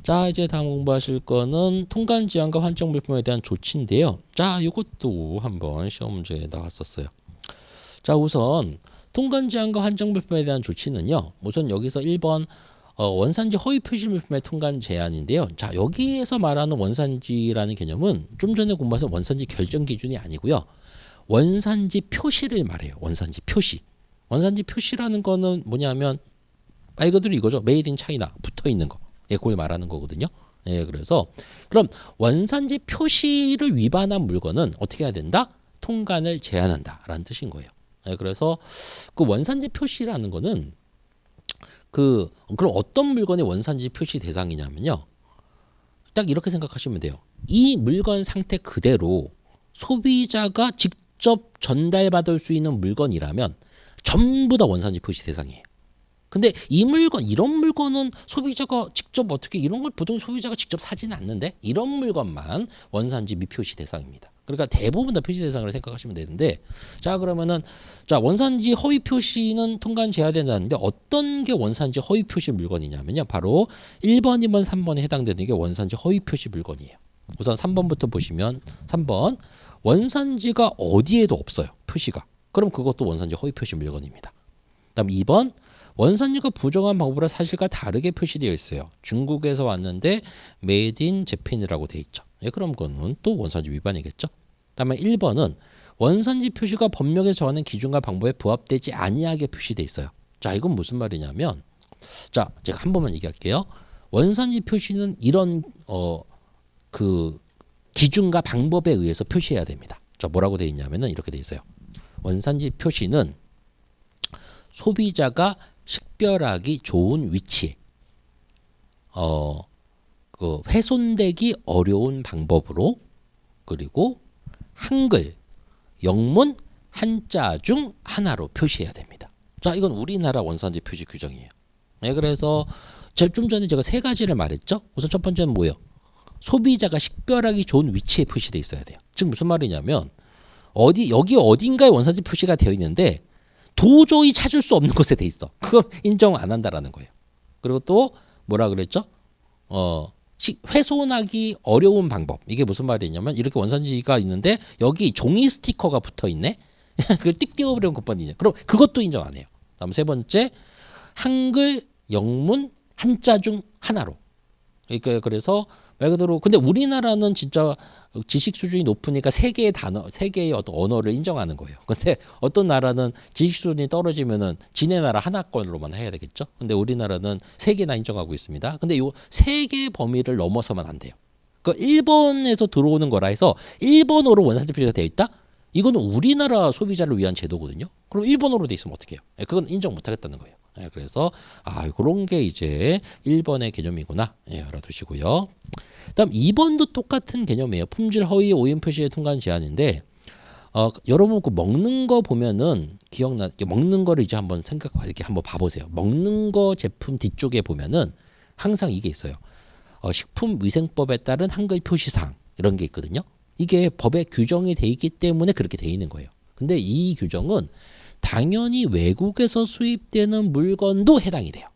자, 이제 다음 공부하실 거는 통관 지향과 환적 물품에 대한 조치인데요. 자, 이것도 한번 시험 문제에 나왔었어요. 자, 우선 통관 지향과 환적 물품에 대한 조치는요. 우선 여기서 1번 원산지 허위 표시 물품의 통관 제한인데요. 자, 여기에서 말하는 원산지라는 개념은 좀 전에 공부해서 원산지 결정 기준이 아니고요. 원산지 표시를 말해요. 원산지 표시. 원산지 표시라는 거는 뭐냐면 말 그대로 이거죠. 메이드 인 차이나 붙어 있는 거. 예, 그걸 말하는 거거든요. 예, 그래서 그럼 원산지 표시를 위반한 물건은 어떻게 해야 된다? 통관을 제한한다라는 뜻인 거예요. 예, 그래서 그 원산지 표시라는 거는 그럼 어떤 물건의 원산지 표시 대상이냐면요. 딱 이렇게 생각하시면 돼요. 이 물건 상태 그대로 소비자가 직접 전달받을 수 있는 물건이라면 전부 다 원산지 표시 대상이에요. 근데 이 물건, 이런 물건은 소비자가 직접 어떻게 이런 걸 보통 소비자가 직접 사지는 않는데 이런 물건만 원산지 미표시 대상입니다. 그러니까 대부분 다 표시 대상으로 생각하시면 되는데 자, 그러면은 자, 원산지 허위 표시는 통관 제한된다는데 어떤 게 원산지 허위 표시 물건이냐면요. 바로 1번, 2번, 3번에 해당되는 게 원산지 허위 표시 물건이에요. 우선 3번부터 보시면 3번 원산지가 어디에도 없어요. 표시가. 그럼 그것도 원산지 허위 표시 물건입니다. 그다음 2번 원산지가 부정한 방법으로 사실과 다르게 표시되어 있어요. 중국에서 왔는데 메이드 인 재팬이라고 돼 있죠. 예, 그럼 그거는 또 원산지 위반이겠죠. 다음에 1번은 원산지 표시가 법령에 정하는 기준과 방법에 부합되지 아니하게 표시돼 있어요. 자, 이건 무슨 말이냐면 자, 제가 한 번만 얘기할게요. 원산지 표시는 이런 그 기준과 방법에 의해서 표시해야 됩니다. 자, 뭐라고 돼 있냐면은 이렇게 돼 있어요. 원산지 표시는 소비자가 식별하기 좋은 위치에 그 훼손되기 어려운 방법으로 그리고 한글, 영문, 한자 중 하나로 표시해야 됩니다. 자, 이건 우리나라 원산지 표시 규정이에요. 네, 그래서 좀 전에 제가 세 가지를 말했죠. 우선 첫 번째는 뭐예요? 소비자가 식별하기 좋은 위치에 표시돼 있어야 돼요. 즉 무슨 말이냐면 여기 어딘가에 원산지 표시가 되어 있는데 도저히 찾을 수 없는 곳에 돼 있어. 그걸 인정 안 한다라는 거예요. 그리고 또 뭐라 그랬죠? 훼손하기 어려운 방법. 이게 무슨 말이냐면 이렇게 원산지가 있는데 여기 종이 스티커가 붙어 있네. 그걸 띡 띄워버리는 것뿐이냐. 그럼 그것도 인정 안 해요. 다음 세 번째 한글, 영문, 한자 중 하나로. 그러니까 그래서 말 그대로 근데 우리나라는 진짜 지식 수준이 높으니까 세 개의 단어, 세 개의 어떤 언어를 인정하는 거예요. 근데 어떤 나라는 지식 수준이 떨어지면은 지네 나라 하나권으로만 해야 되겠죠. 근데 우리나라는 세 개나 인정하고 있습니다. 근데 이 세 개의 범위를 넘어서면 안 돼요. 그 일본에서 들어오는 거라 해서 일본어로 원산지 표시가 되어 있다? 이거는 우리나라 소비자를 위한 제도거든요. 그럼 일본어로 돼 있으면 어떻게 해요? 그건 인정 못 하겠다는 거예요. 그래서 그런 게 이제 1번의 개념이구나. 알아두시고요. 그다음 2번도 똑같은 개념이에요. 품질 허위 오인 표시의 통관 제한인데 여러분 그 먹는 거 보면은 먹는 거를 이제 한번 이렇게 한번 봐보세요. 먹는 거 제품 뒤쪽에 보면은 항상 이게 있어요. 식품위생법에 따른 한글 표시사항 이런 게 있거든요. 이게 법에 규정이 돼 있기 때문에 그렇게 돼 있는 거예요. 근데 이 규정은 당연히 외국에서 수입되는 물건도 해당이 돼요.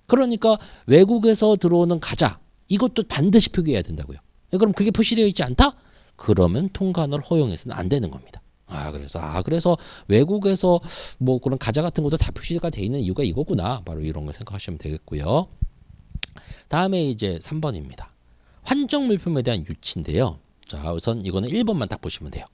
그러니까 외국에서 들어오는 과자 이것도 반드시 표기해야 된다고요. 그럼 그게 표시되어 있지 않다? 그러면 통관을 허용해서는 안 되는 겁니다. 그래서 외국에서 뭐 그런 과자 같은 것도 다 표시가 돼 있는 이유가 이거구나. 바로 이런 거 생각하시면 되겠고요. 다음에 이제 3번입니다. 환적 물품에 대한 유치인데요. 자, 우선 이거는 1번만 딱 보시면 돼요.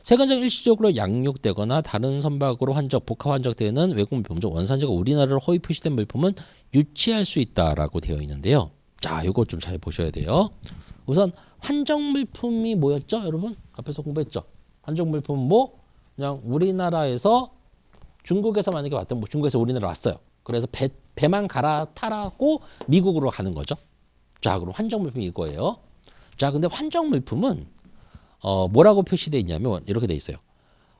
세관적 일시적으로 양육되거나 다른 선박으로 복합 환적되는 외국 물품 중 원산지가 우리나라로 허위 표시된 물품은 유치할 수 있다라고 되어 있는데요. 자, 이거 좀 잘 보셔야 돼요. 우선 환적 물품이 뭐였죠, 여러분? 앞에서 공부했죠. 환적 물품은 뭐 그냥 우리나라에서 중국에서 만약에 왔던 중국에서 우리나라 왔어요. 그래서 배만 갈아타라고 미국으로 가는 거죠. 자, 그럼 환적 물품이 이거예요. 자, 근데 환적 물품은 뭐라고 표시되어 있냐면 이렇게 돼 있어요.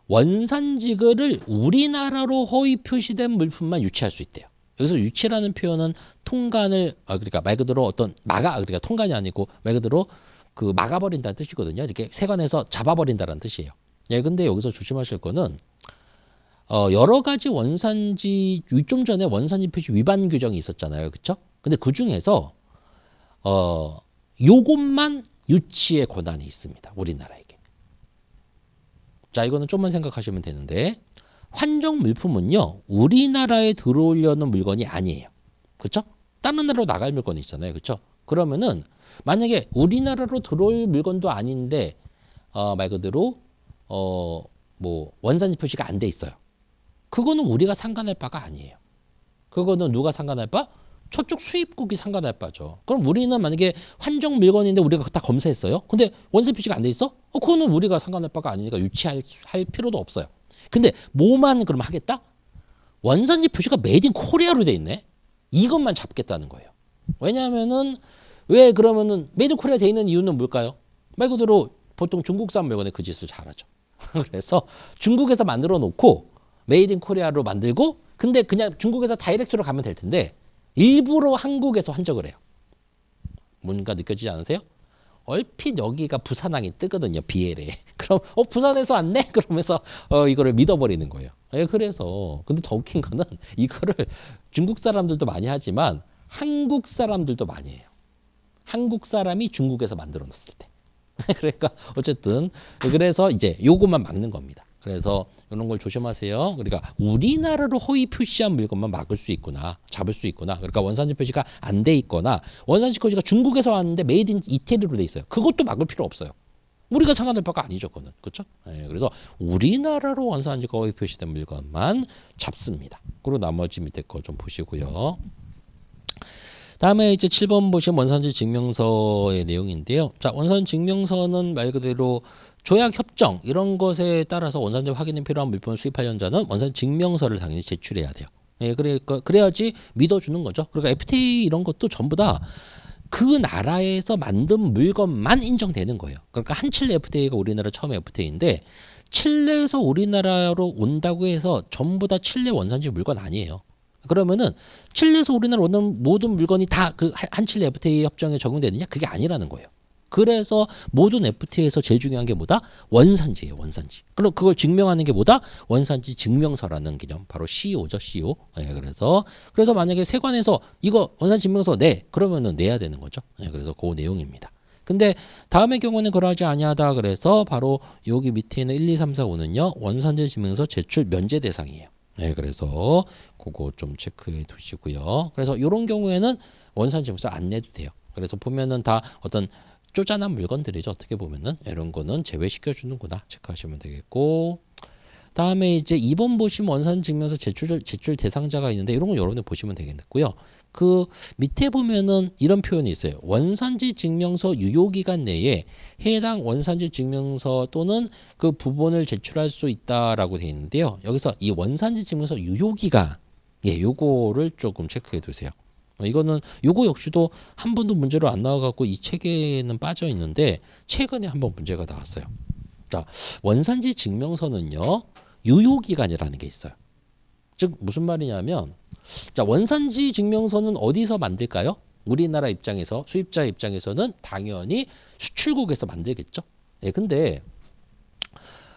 원산지를 우리나라로 허위 표시된 물품만 유치할 수 있대요. 여기서 유치라는 표현은 통관을 그러니까 말 그대로 그러니까 통관이 아니고 말 그대로 그 막아버린다는 뜻이거든요. 이렇게 세관에서 잡아버린다는 뜻이에요. 근데 여기서 조심하실 거는 여러 가지 원산지 좀 전에 원산지 표시 위반 규정이 있었잖아요, 그렇죠? 근데 그 중에서 요것만 유치의 권한이 있습니다. 우리나라에게. 자, 이거는 좀만 생각하시면 되는데 환정 물품은요. 우리나라에 들어오려는 물건이 아니에요. 그렇죠? 다른 나라로 나갈 물건이 있잖아요. 그렇죠? 그러면은 만약에 우리나라로 들어올 물건도 아닌데 말 그대로 뭐 원산지 표시가 안 돼 있어요. 그거는 우리가 상관할 바가 아니에요. 그거는 누가 상관할 바? 저쪽 수입국이 상관할 바죠. 그럼 우리는 만약에 환정 물건인데 우리가 다 검사했어요. 근데 원산 표시가 안 돼 있어? 그거는 우리가 상관할 바가 아니니까 유치할 필요도 없어요. 근데 뭐만 그럼 하겠다? 원산지 표시가 메이드 인 코리아로 돼 있네. 이것만 잡겠다는 거예요. 왜냐하면은 왜 그러면은 메이드 인 코리아 돼 있는 이유는 뭘까요? 말 그대로 보통 중국산 물건에 그 짓을 잘하죠. 그래서 중국에서 만들어 놓고 메이드 인 코리아로 만들고 근데 그냥 중국에서 다이렉트로 가면 될 텐데 일부러 한국에서 환적을 해요. 뭔가 느껴지지 않으세요? 얼핏 여기가 부산항이 뜨거든요. BL에. 그럼 부산에서 왔네? 그러면서 이거를 믿어버리는 거예요. 그래서 근데 더 웃긴 거는 이거를 중국 사람들도 많이 하지만 한국 사람들도 많이 해요. 한국 사람이 중국에서 만들어 놨을 때. 그러니까 어쨌든 그래서 이제 요것만 막는 겁니다. 그래서 이런 걸 조심하세요. 그러니까 우리나라로 허위 표시한 물건만 막을 수 있구나, 잡을 수 있구나. 그러니까 원산지 표시가 안 돼 있거나 원산지 표시가 중국에서 왔는데 메이드 인 이태리로 돼 있어요. 그것도 막을 필요 없어요. 우리가 상관할 바가 아니죠, 그거는. 그렇죠? 네, 그래서 우리나라로 원산지가 허위 표시된 물건만 잡습니다. 그리고 나머지 밑에 거 좀 보시고요. 다음에 이제 7번 보시면 원산지 증명서의 내용인데요. 자, 원산지 증명서는 말 그대로 조약 협정 이런 것에 따라서 원산지 확인이 필요한 물품을 수입하려는 자는 원산지 증명서를 당연히 제출해야 돼요. 예, 그래야지 믿어주는 거죠. 그러니까 FTA 이런 것도 전부 다 그 나라에서 만든 물건만 인정되는 거예요. 그러니까 한칠레 FTA가 우리나라 처음 FTA인데 칠레에서 우리나라로 온다고 해서 전부 다 칠레 원산지 물건 아니에요. 그러면은 칠레에서 우리나라 오는 모든 물건이 다 그 한칠레 FTA 협정에 적용되느냐? 그게 아니라는 거예요. 그래서 모든 FTA에서 제일 중요한 게 뭐다? 원산지예요, 원산지. 그럼 그걸 증명하는 게 뭐다? 원산지 증명서라는 개념, 바로 CO죠, CO. 네, 그래서 만약에 세관에서 이거 원산지 증명서 내, 그러면은 내야 되는 거죠. 네, 그래서 그 내용입니다. 근데 다음의 경우는 그러하지 아니하다 그래서 바로 여기 밑에 있는 1, 2, 3, 4, 5는요 원산지 증명서 제출 면제 대상이에요. 네, 그래서 그거 좀 체크해 두시고요. 그래서 이런 경우에는 원산지 증명서 안 내도 돼요. 그래서 보면은 다 어떤 쪼잔한 물건들이죠. 어떻게 보면은 이런 거는 제외시켜 주는구나 체크하시면 되겠고, 다음에 이제 2번 보시면 원산 증명서 제출 대상자가 있는데 이런 거 여러분들 보시면 되겠고요. 그 밑에 보면은 이런 표현이 있어요. 원산지 증명서 유효기간 내에 해당 원산지 증명서 또는 그 부분을 제출할 수 있다라고 되어 있는데요. 여기서 이 원산지 증명서 유효기간, 예, 요거를 조금 체크해 두세요. 이거는 요거 역시도 한 번도 문제로 안 나와갖고 이 책에는 빠져 있는데 최근에 한번 문제가 나왔어요. 자, 원산지 증명서는요 유효기간이라는 게 있어요. 즉 무슨 말이냐면, 자, 원산지 증명서는 어디서 만들까요? 우리나라 입장에서, 수입자 입장에서는 당연히 수출국에서 만들겠죠. 예, 근데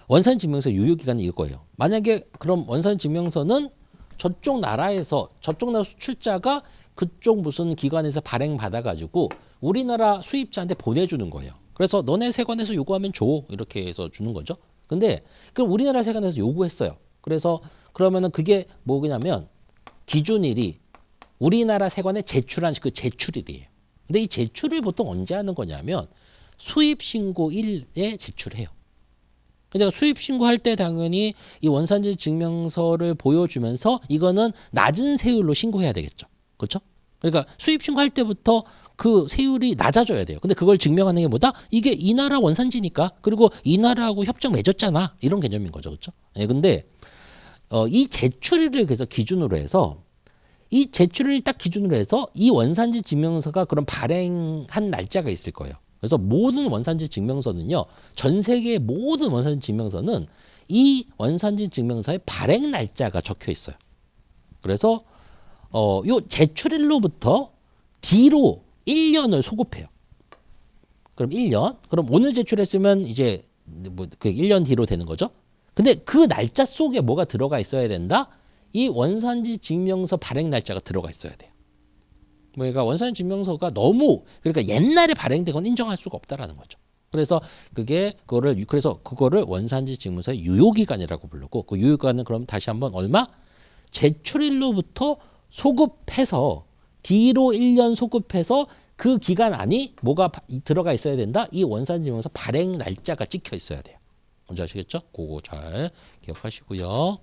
원산지 증명서 유효기간이 이거예요. 만약에 그럼 원산지 증명서는 저쪽 나라에서, 저쪽 나라 수출자가 그쪽 무슨 기관에서 발행 받아가지고 우리나라 수입자한테 보내주는 거예요. 그래서 너네 세관에서 요구하면 줘, 이렇게 해서 주는 거죠. 근데 그럼 우리나라 세관에서 요구했어요. 그래서 그러면은 그게 뭐냐면 기준일이 우리나라 세관에 제출한 그 제출일이에요. 근데 이 제출을 보통 언제 하는 거냐면 수입신고일에 제출해요. 그러니까 수입신고할 때 당연히 이 원산지 증명서를 보여주면서 이거는 낮은 세율로 신고해야 되겠죠. 그렇죠? 그러니까 수입신고할 때부터 그 세율이 낮아져야 돼요. 근데 그걸 증명하는 게 뭐다? 이게 이 나라 원산지니까. 그리고 이 나라하고 협정 맺었잖아. 이런 개념인 거죠. 그렇죠? 예, 근데 이 제출일을 그래서 기준으로 해서 이 제출을 딱 기준으로 해서 이 원산지 증명서가 그런 발행한 날짜가 있을 거예요. 그래서 모든 원산지 증명서는요, 전 세계의 모든 원산지 증명서는 이 원산지 증명서의 발행 날짜가 적혀 있어요. 그래서 요 제출일로부터 뒤로 1년을 소급해요. 그럼 1년. 그럼 오늘 제출했으면 이제 뭐 그 1년 뒤로 되는 거죠. 근데 그 날짜 속에 뭐가 들어가 있어야 된다? 이 원산지 증명서 발행 날짜가 들어가 있어야 돼요. 그러니까 원산 증명서가 너무 그러니까 옛날에 발행된 건 인정할 수가 없다라는 거죠. 그래서 그거를 원산지 증명서의 유효기간이라고 부르고 그 유효기간은 그럼 다시 한번 얼마? 제출일로부터 소급해서 뒤로 1년 소급해서 그 기간 안이 뭐가 들어가 있어야 된다? 이 원산지 증명서 발행 날짜가 찍혀 있어야 돼요. 뭔지 아시겠죠? 그거 잘 기억하시고요.